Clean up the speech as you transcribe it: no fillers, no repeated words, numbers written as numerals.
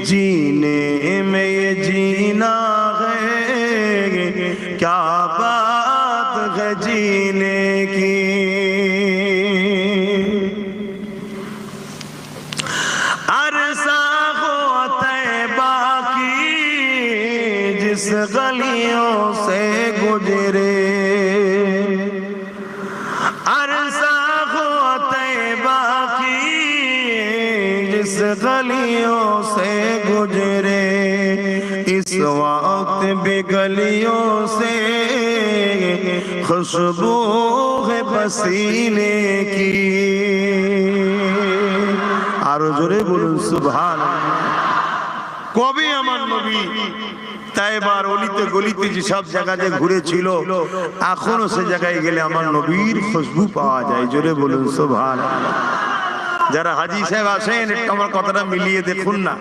जीने में ये जीना है, क्या बात है जीने की। अरसा हो तैबा की जिस गलियों से गुजरे, अरसा हो तैबा की जिस गलियों से गुजरे, इस वक्त भी गलियों से खुशबू है पसीने की। आरो जोरे बोलुन सुबहानाल्लाह। কবে আমার নবী তাইবার অলিতে গলিতে যে সব জায়গাতে ঘুরেছিল, এখনো সে জায়গায় গেলে আমার নবীর খুশবু পাওয়া যায়। জোরে বলুন সুবহানাল্লাহ। যারা হাজী সাহেব আসেন একটু আমার কথাটা মিলিয়ে দেখুন না।